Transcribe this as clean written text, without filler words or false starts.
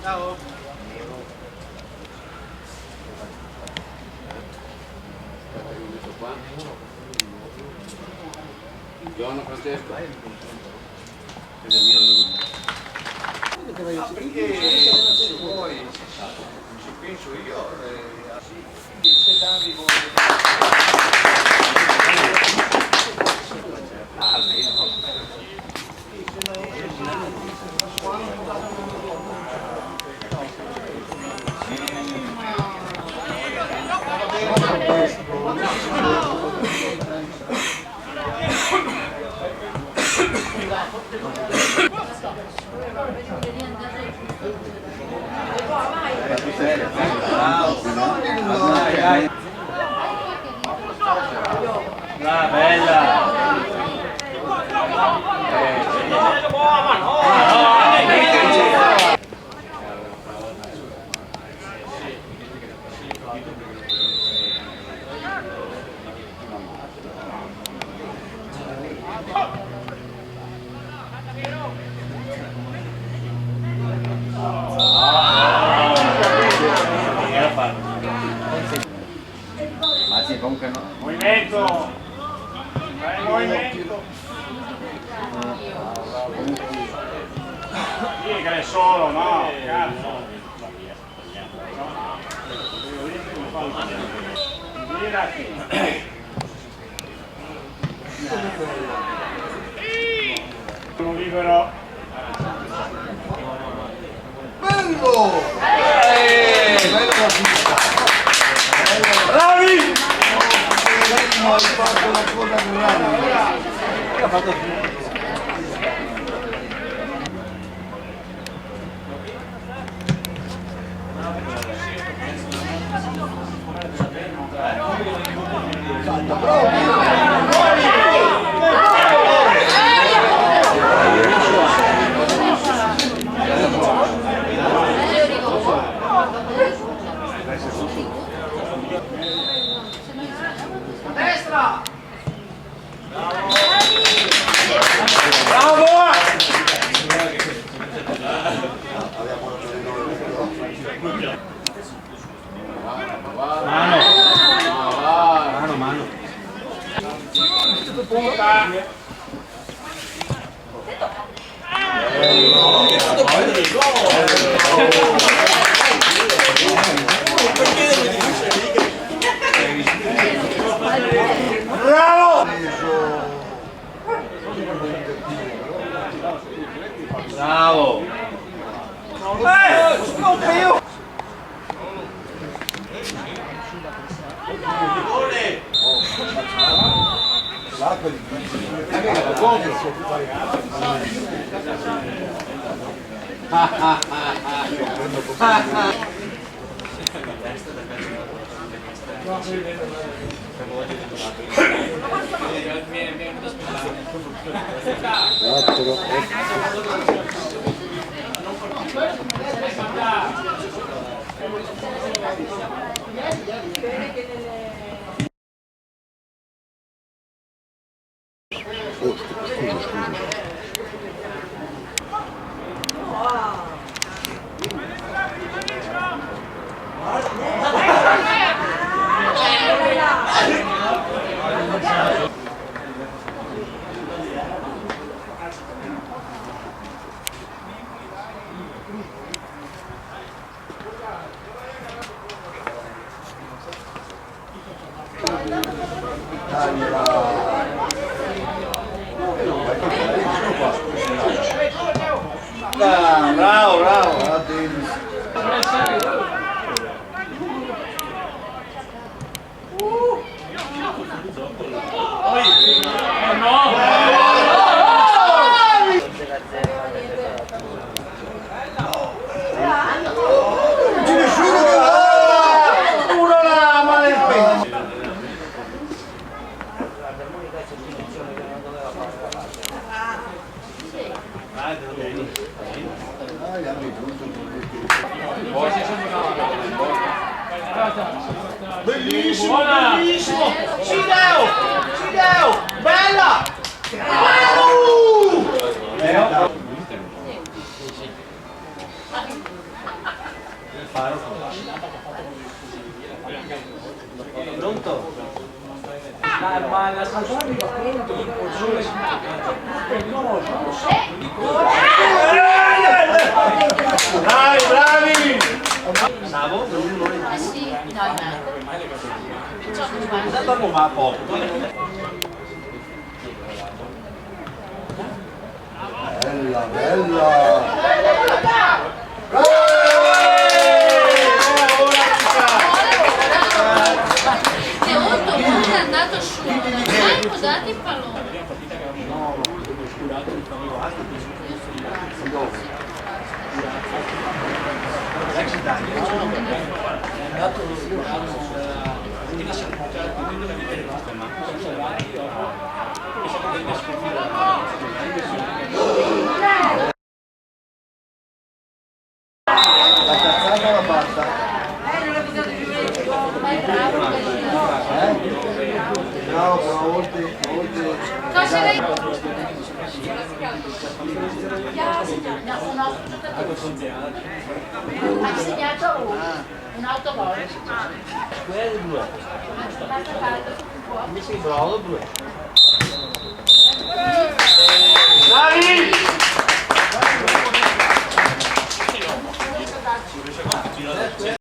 Ciao. Buongiorno Francesco. Perché se vuoi, ci penso io, se davi bella! Ma sì, comunque no. Movimento! Vai, movimento! Piega è solo, no? Cazzo! Girati! Sono libero! bello! Bello la pista! Bravi! Hai fatto una cosa grande! Ha fatto destra! Bravo! Mano. Punta! Bravo! Bravo! Non più! L'acqua di Bravo, bravo! Bellissimo, bellissimo! Sideo! Bella! Bravi, bravi! Savo? Sì, no, Dopo va poco. Bella, bella. che molto buono è andato su, ecco date il pallone. La cazzata l'ha fatta. Ma è bravo, Bravo, però oltre. cosa lei? No, no, ha segnato un autogol. Basta fare tutto fuoco. Mi sei bravo, due. Bravi!